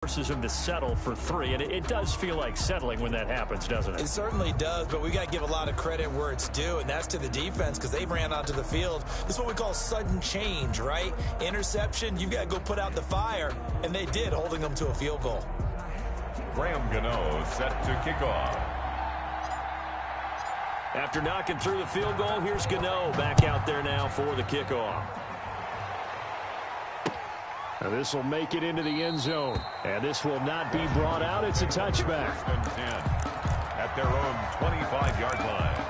Forces him to settle for 3, and it does feel like settling when that happens, doesn't it? It certainly does, but we got to give a lot of credit where it's due, and that's to the defense because they ran onto the field. This is what we call sudden change, right? Interception, you've got to go put out the fire, and they did, holding them to a field goal. Graham Gano set to kick off. After knocking through the field goal, here's Gano back out there now for the kickoff. And this will make it into the end zone. And this will not be brought out. It's a touchback. 10 at their own 25-yard line.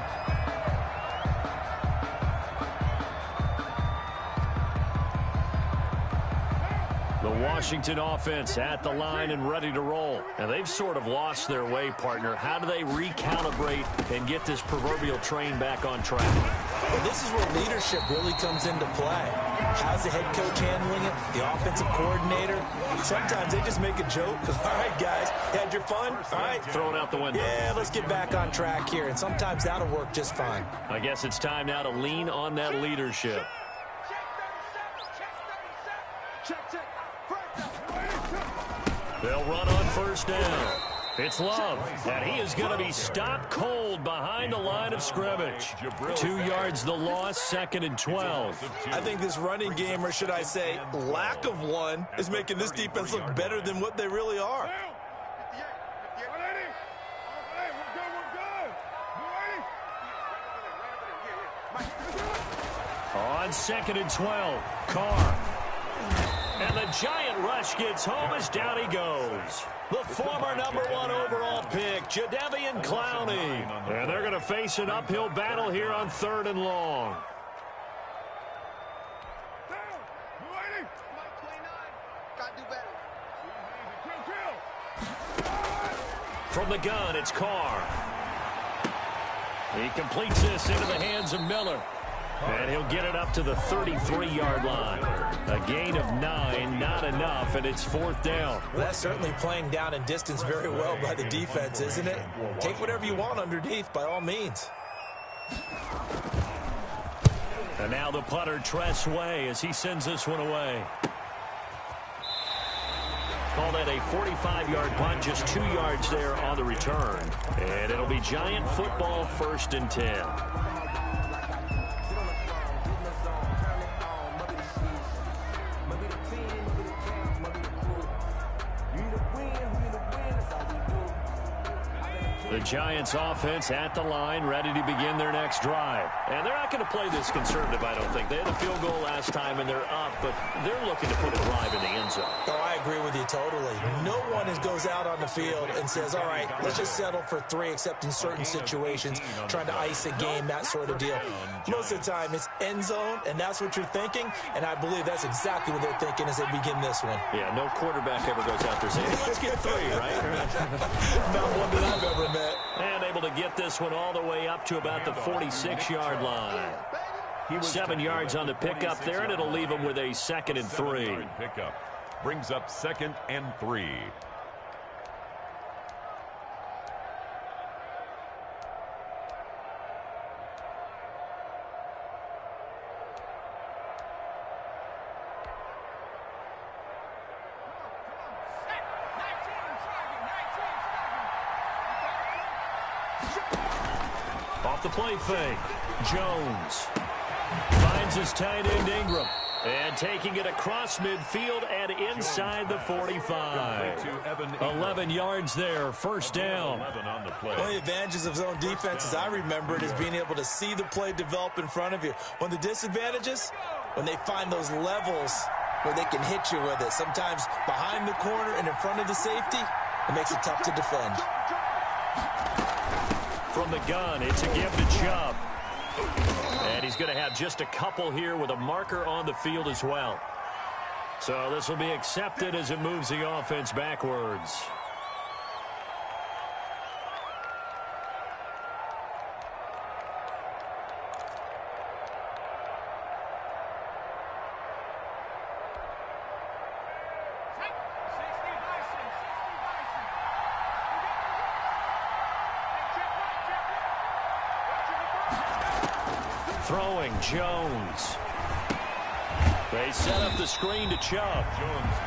The Washington offense at the line and ready to roll. And they've sort of lost their way, partner. How do they recalibrate and get this proverbial train back on track? Well, this is where leadership really comes into play. How's the head coach handling it? The offensive coordinator? Sometimes they just make a joke. All right, guys, had your fun? All right. Throw it out the window. Yeah, let's get back on track here. And sometimes that'll work just fine. I guess it's time now to lean on that leadership. They'll run on first down. It's Love, and he is going to be stopped cold behind the line of scrimmage. 2 yards the loss, 2nd and 12. I think this running game, or should I say lack of one, is making this defense look better than what they really are. On 2nd and 12, Carr. And the giant rush gets home as down he goes. The former #1 overall pick, Jadeveon Clowney. And they're going to face an uphill battle here on 3rd and long. From the gun, it's Carr. He completes this into the hands of Miller. And he'll get it up to the 33-yard line. A gain of 9, not enough, and it's 4th down. Well, that's certainly playing down in distance very well by the defense, isn't it? Take whatever you want underneath, by all means. And now the punter, Tress Way, as he sends this one away. Call that a 45-yard punt, just 2 yards there on the return. And it'll be Giant football, 1st and 10. The Giants offense at the line, ready to begin their next drive. And they're not going to play this conservative, I don't think. They had a field goal last time, and they're up, but they're looking to put a drive in the end zone. Oh, I agree with you totally. No one goes out on the field and says, all right, let's just settle for 3, except in certain situations, trying to ice a game, that sort of deal. Most of the time, it's end zone, and that's what you're thinking, and I believe that's exactly what they're thinking as they begin this one. Yeah, no quarterback ever goes out there saying, hey, let's get 3, right? Not one that I've ever met. And able to get this one all the way up to about the 46-yard line. 7 yards on the pickup there, and it'll leave him with a 2nd and 3. Pickup brings up 2nd and 3. Off the play fake, Jones finds his tight end Ingram. And taking it across midfield and inside the 45. 11 yards there, 1st down. One of the advantages of zone defense, as I remember it, is being able to see the play develop in front of you. One of the disadvantages, when they find those levels where they can hit you with it. Sometimes behind the corner and in front of the safety, it makes it tough to defend. From the gun, it's a give to Chubb. And he's going to have just a couple here with a marker on the field as well. So this will be accepted as it moves the offense backwards. Throwing Jones. They set up the screen to Chubb.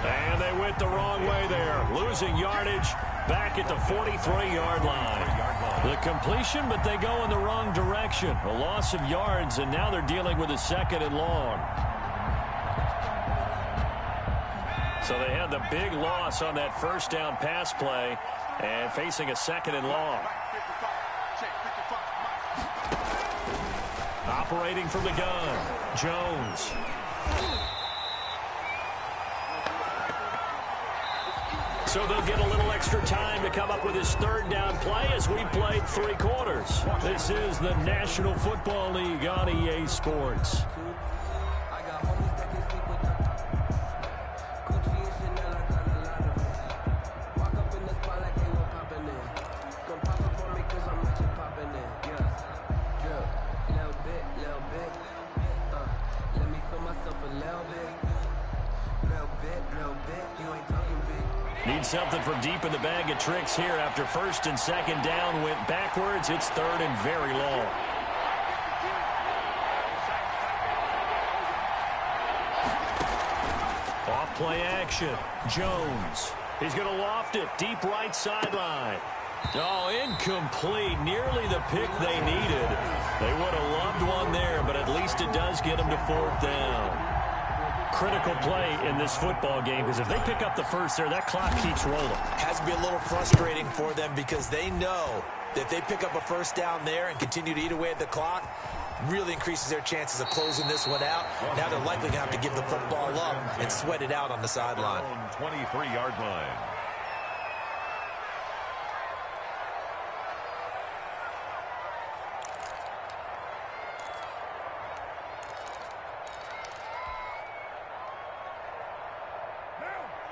And they went the wrong way there. Losing yardage back at the 43-yard line. The completion, but they go in the wrong direction. A loss of yards, and now they're dealing with a 2nd and long. So they had the big loss on that first down pass play and facing a 2nd and long. Operating from the gun, Jones. So they'll get a little extra time to come up with his 3rd down play as we played 3 quarters. This is the National Football League on EA Sports. Need something from deep in the bag of tricks here after 1st and 2nd down went backwards. It's 3rd and very long. Off play action. Jones. He's going to loft it. Deep right sideline. Oh, incomplete. Nearly the pick they needed. They would have loved one there, but at least it does get them to 4th down. Critical play in this football game, because if they pick up the first there, that clock keeps rolling. Has to be a little frustrating for them because they know that if they pick up a 1st down there and continue to eat away at the clock, really increases their chances of closing this one out. Now they're likely going to have to give the football up and sweat it out on the sideline. 23-yard line.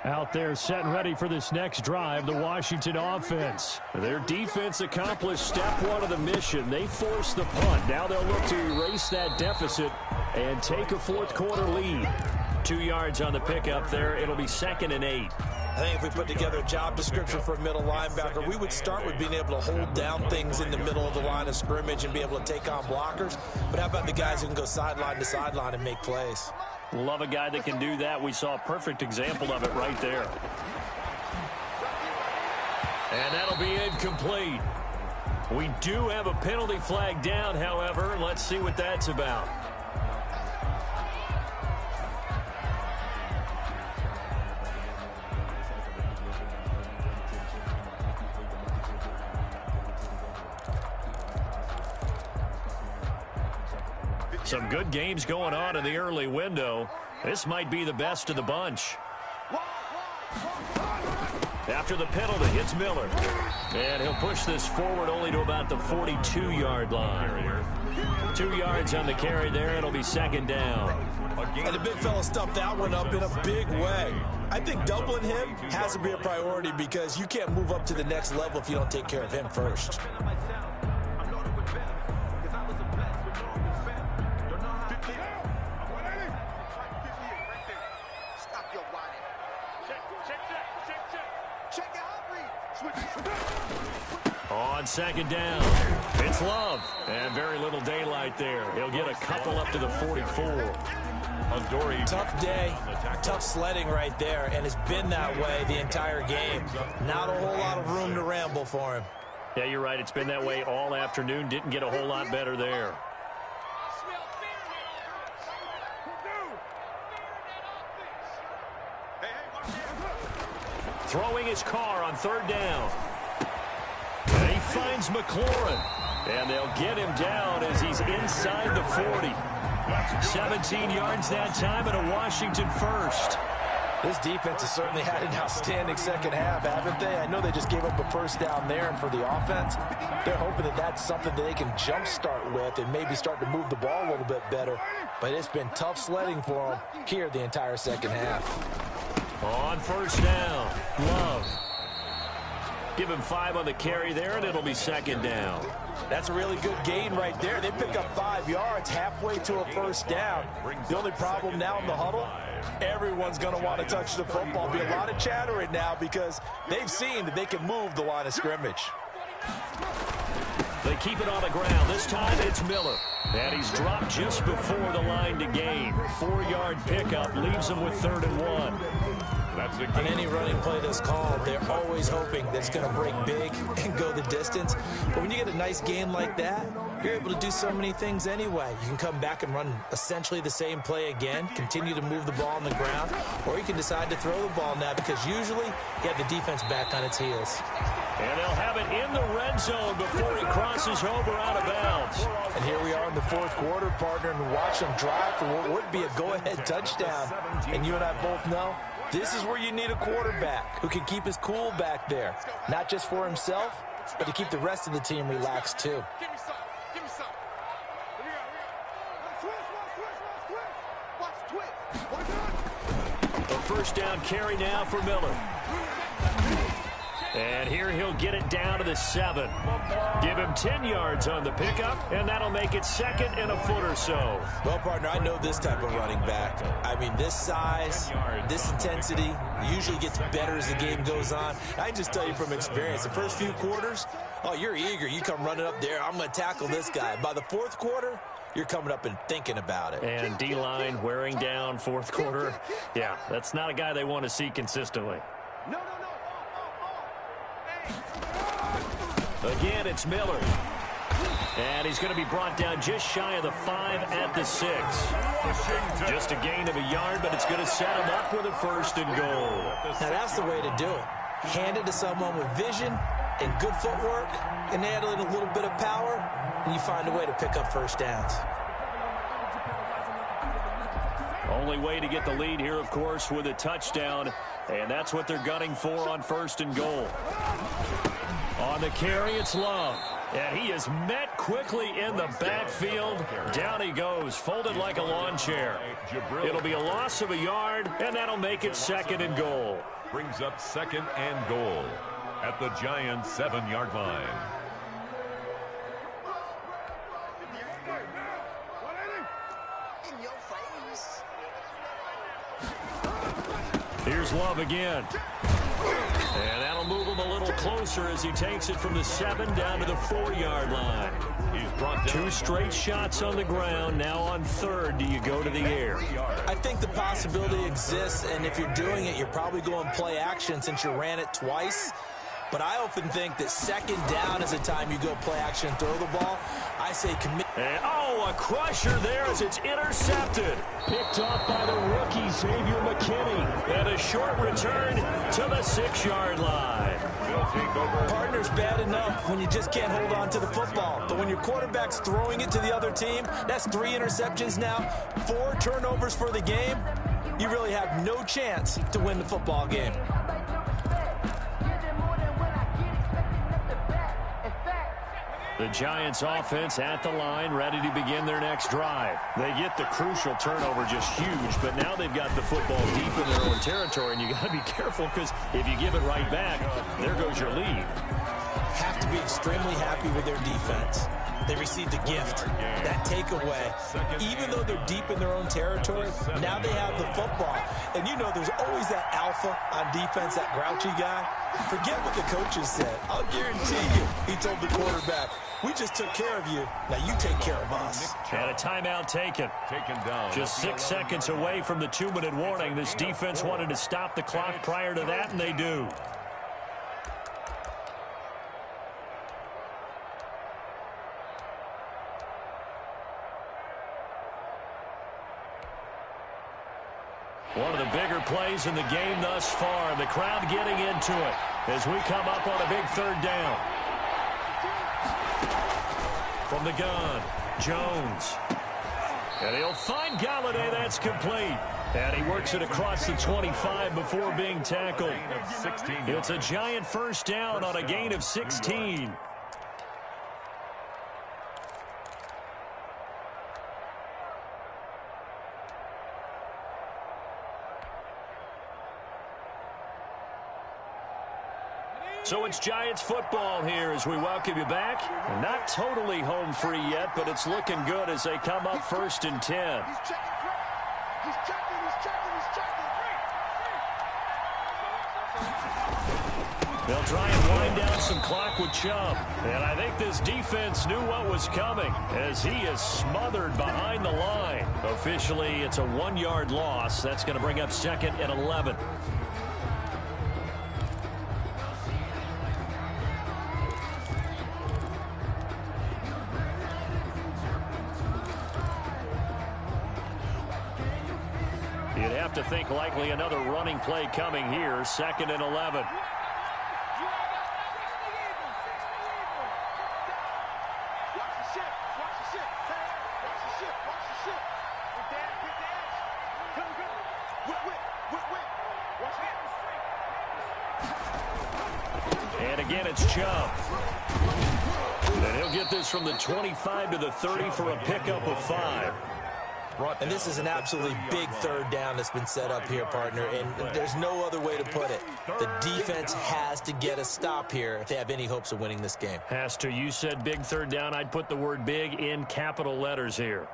Out there set and ready for this next drive, the Washington offense. Their defense accomplished step 1 of the mission. They forced the punt. Now they'll look to erase that deficit and take a 4th quarter lead. 2 yards on the pickup there. It'll be 2nd and 8. I think if we put together a job description for a middle linebacker, we would start with being able to hold down things in the middle of the line of scrimmage and be able to take on blockers. But how about the guys who can go sideline to sideline and make plays? Love a guy that can do that. We saw a perfect example of it right there. And that'll be incomplete. We do have a penalty flag down, however. Let's see what that's about. Some good games going on in the early window. This might be the best of the bunch. After the penalty, it's Miller. And he'll push this forward only to about the 42-yard line. 2 yards on the carry there. It'll be 2nd down. And the big fella stuffed that one up in a big way. I think doubling him has to be a priority because you can't move up to the next level if you don't take care of him first. On 2nd down, it's Love. And very little daylight there. He'll get a couple up to the 44. Tough day, tough sledding right there, and it's been that way the entire game. Not a whole lot of room to ramble for him. Yeah, you're right. It's been that way all afternoon. Didn't get a whole lot better there. Throwing his car on 3rd down. And he finds McLaurin. And they'll get him down as he's inside the 40. 17 yards that time and a Washington first. This defense has certainly had an outstanding 2nd half, haven't they? I know they just gave up a 1st down there, and for the offense, they're hoping that that's something that they can jumpstart with and maybe start to move the ball a little bit better. But it's been tough sledding for them here the entire 2nd half. On 1st down, Love. Give him 5 on the carry there, and it'll be 2nd down. That's a really good gain right there. They pick up 5 yards halfway to a 1st down. The only problem now in the huddle, everyone's going to want to touch the football. Be a lot of chatter right now because they've seen that they can move the line of scrimmage. They keep it on the ground. This time it's Miller. And he's dropped just before the line to gain. 4-yard pickup leaves him with 3rd and 1. On any running play that's called, they're always hoping that it's going to break big and go the distance. But when you get a nice game like that, you're able to do so many things anyway. You can come back and run essentially the same play again, continue to move the ball on the ground, or you can decide to throw the ball now because usually you have the defense back on its heels. And they'll have it in the red zone before he crosses over out of bounds. And here we are in the 4th quarter, partner, and watch them drive for what would be a go-ahead touchdown. And you and I both know this is where you need a quarterback who can keep his cool back there, not just for himself, but to keep the rest of the team relaxed too. A 1st down carry now for Miller. And here he'll get it down to the 7. Give him 10 yards on the pickup, and that'll make it 2nd and a foot or so. Well, partner, I know this type of running back. I mean, this size, this intensity usually gets better as the game goes on. I can just tell you from experience, the first few quarters, oh, you're eager. You come running up there, I'm going to tackle this guy. By the 4th quarter, you're coming up and thinking about it. And D-line wearing down 4th quarter. Yeah, that's not a guy they want to see consistently. Again, it's Miller. And he's going to be brought down just shy of the 5 at the 6. Just a gain of a yard, but it's going to set him up with a 1st and goal. Now, that's the way to do it. Hand it to someone with vision and good footwork, and add in a little bit of power, and you find a way to pick up 1st downs. Only way to get the lead here, of course, with a touchdown, and that's what they're gunning for on 1st and goal. On the carry, it's Love. And he is met quickly in the backfield. Down he goes, folded like a lawn chair. It'll be a loss of a yard, and that'll make it 2nd and goal. Brings up 2nd and goal at the Giants' 7-yard line. Here's Love again. And that'll move him a little closer as he takes it from the 7 down to the 4-yard line. He's brought 2 straight shots on the ground. Now on 3rd, do you go to the air? I think the possibility exists, and if you're doing it, you're probably going play action since you ran it twice. But I often think that 2nd down is the time you go play action and throw the ball. I say commit. And, oh, a crusher there as it's intercepted. Picked off by the rookie, Xavier McKinney. And a short return to the 6-yard line. Partner's bad enough when you just can't hold on to the football. But when your quarterback's throwing it to the other team, that's 3 interceptions now, 4 turnovers for the game. You really have no chance to win the football game. The Giants offense at the line, ready to begin their next drive. They get the crucial turnover, just huge, but now they've got the football deep in their own territory, and you got to be careful because if you give it right back, there goes your lead. Have to be extremely happy with their defense. They received a gift, that takeaway. Even though they're deep in their own territory, now they have the football. And you know there's always that alpha on defense, that grouchy guy. Forget what the coaches said. I'll guarantee you, he told the quarterback, we just took care of you. Now you take care of us. And a timeout taken. Just 6 seconds away from the 2-minute warning. This defense wanted to stop the clock prior to that, and they do. One of the bigger plays in the game thus far. The crowd getting into it as we come up on a big 3rd down. From the gun, Jones. And he'll find Galladay. That's complete. And he works it across the 25 before being tackled. It's a Giant 1st down on a gain of 16. So it's Giants football here as we welcome you back. Not totally home free yet, but it's looking good as they come up 1st and 10. They'll try and wind down some clock with Chubb. And I think this defense knew what was coming as he is smothered behind the line. Officially, it's a 1-yard loss. That's going to bring up 2nd and 11. You'd have to think likely another running play coming here. 2nd and 11. And again, it's Chubb. And he'll get this from the 25 to the 30 for a pickup of 5. And this is an absolutely big 3rd down that's been set up here, partner, and there's no other way to put it. The defense has to get a stop here if they have any hopes of winning this game. Has to. You said big 3rd down. I'd put the word big in capital letters here.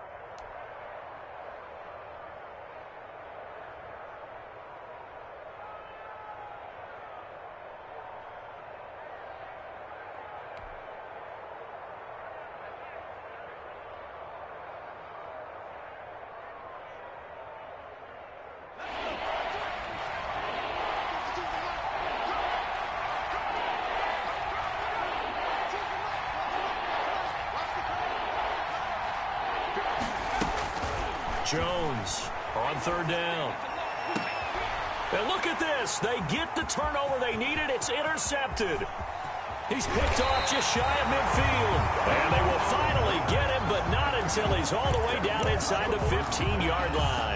Jones on 3rd down. And look at this. They get the turnover they needed. It's intercepted. He's picked off just shy of midfield. And they will finally get him, but not until he's all the way down inside the 15-yard line.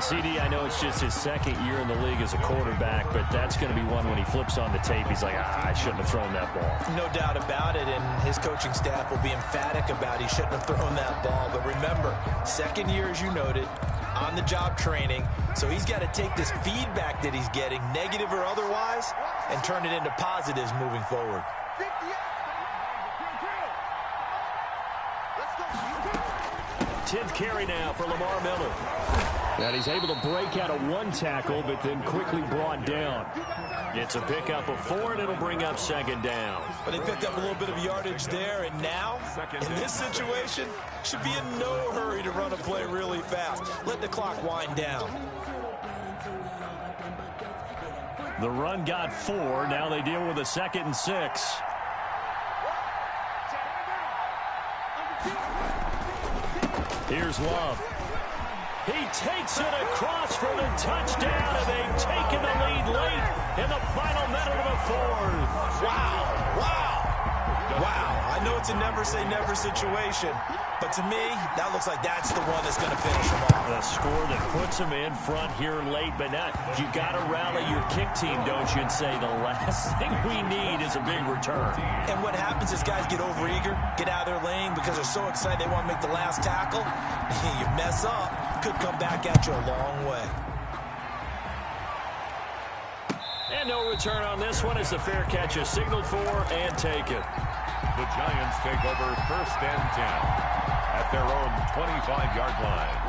CD, I know it's just his 2nd year in the league as a quarterback, but that's going to be one when he flips on the tape. He's like, I shouldn't have thrown that ball. No doubt about it, and his coaching staff will be emphatic about he shouldn't have thrown that ball. But remember, 2nd year, as you noted, on-the-job training, so he's got to take this feedback that he's getting, negative or otherwise, and turn it into positives moving forward. 10th carry now for Lamar Miller. And he's able to break out of 1 tackle, but then quickly brought down. It's a pickup of 4, and it'll bring up 2nd down. But they picked up a little bit of yardage there, and now, in this situation, should be in no hurry to run a play really fast. Let the clock wind down. The run got 4. Now they deal with a 2nd and 6. Here's Love. He takes it across for the touchdown, and they've taken the lead late in the final minute of the 4th. Wow, wow, wow. I know it's a never-say-never situation, but to me, that looks like that's the one that's going to finish them off. The score that puts them in front here late, but not. You got to rally your kick team, don't you, and say the last thing we need is a big return. And what happens is guys get overeager, get out of their lane because they're so excited they want to make the last tackle. You mess up, could come back at you a long way. And no return on this one as the fair catch is signaled for and taken. The Giants take over 1st and 10 at their own 25-yard line.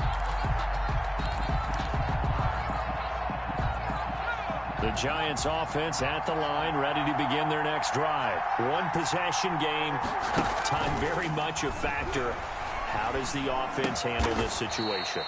The Giants offense at the line, ready to begin their next drive. 1 possession game, time very much a factor. How does the offense handle this situation?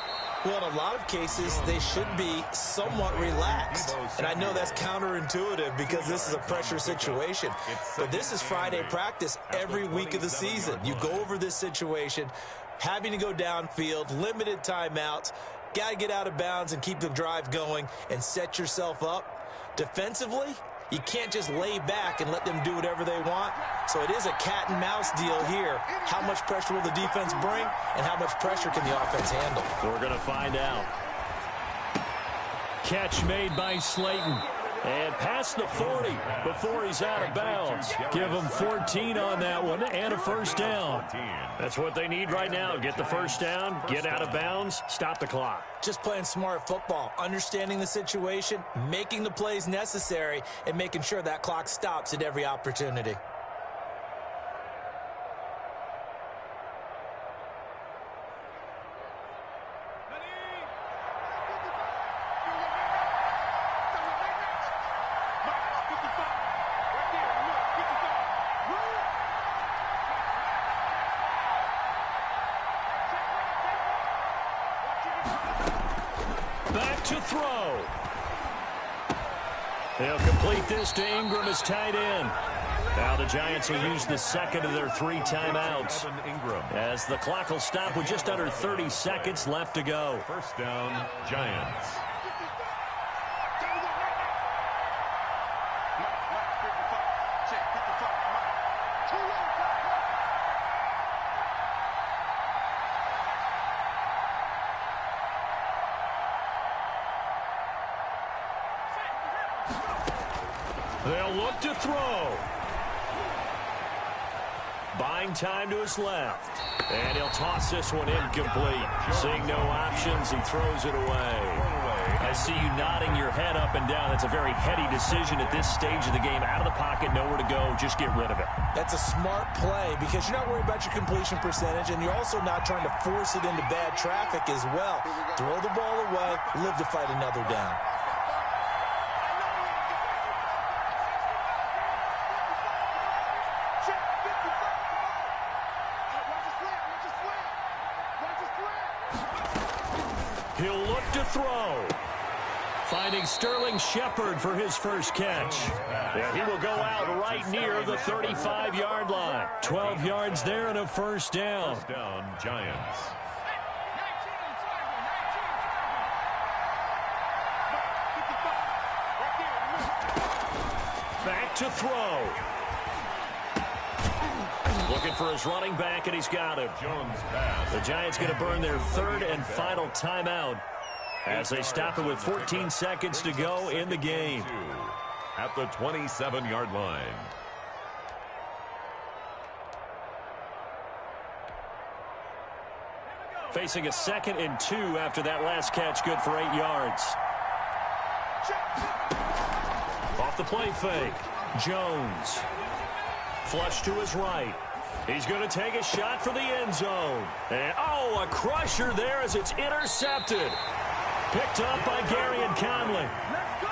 Well, in a lot of cases, they should be somewhat relaxed. And I know that's counterintuitive because this is a pressure situation. But this is Friday practice every week of the season. You go over this situation, having to go downfield, limited timeouts, got to get out of bounds and keep the drive going and set yourself up. Defensively, you can't just lay back and let them do whatever they want. So it is a cat and mouse deal here. How much pressure will the defense bring, and how much pressure can the offense handle? We're going to find out. Catch made by Slayton. And past the 40 before he's out of bounds. Give him 14 on that one and a 1st down. That's what they need right now. Get the 1st down, get out of bounds, stop the clock. Just playing smart football, understanding the situation, making the plays necessary, and making sure that clock stops at every opportunity. to throw. They'll complete this to Ingram as tight end. Now the Giants will use the second of their 3 timeouts as the clock will stop with just under 30 seconds left to go. First down, Giants. They'll look to throw. Buying time to his left. And he'll toss this one incomplete. Seeing no options, he throws it away. I see you nodding your head up and down. That's a very heady decision at this stage of the game. Out of the pocket, nowhere to go. Just get rid of it. That's a smart play because you're not worried about your completion percentage, and you're also not trying to force it into bad traffic as well. Throw the ball away, live to fight another down. He'll look to throw. Finding Sterling Shepard for his first catch. Yeah, he will go out right near the 35-yard line. 12 yards there and a first down. First down, Giants. Back to throw. Looking for his running back, and he's got him. Jones pass. The Giants going to burn their third and final timeout as they stop it with 14 seconds to go in the game. At the 27-yard line. Facing a 2nd and 2 after that last catch, good for 8 yards. Off the play fake. Jones. Flush to his right. He's going to take a shot for the end zone. And, a crusher there as it's intercepted. Picked up by Gary and Conley. Let's go.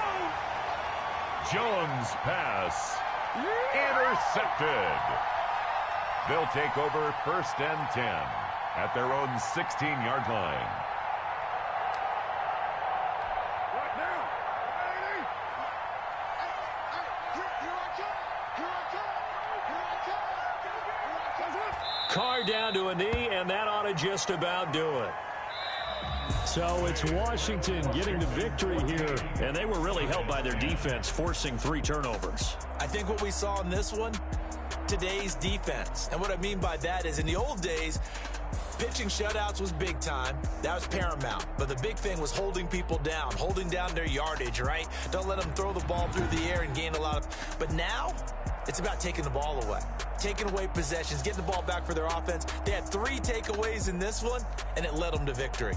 Jones pass. Intercepted. They'll take over first and 10 at their own 16-yard line. Carr down to a knee, and that ought to just about do it. So it's Washington getting the victory here, and they were really helped by their defense, forcing 3 turnovers. I think what we saw in this one, today's defense. And what I mean by that is in the old days, pitching shutouts was big time. That was paramount. But the big thing was holding people down, holding down their yardage, right? Don't let them throw the ball through the air and gain a lot of... But now, it's about taking the ball away. Taking away possessions, getting the ball back for their offense. They had 3 takeaways in this one, and it led them to victory.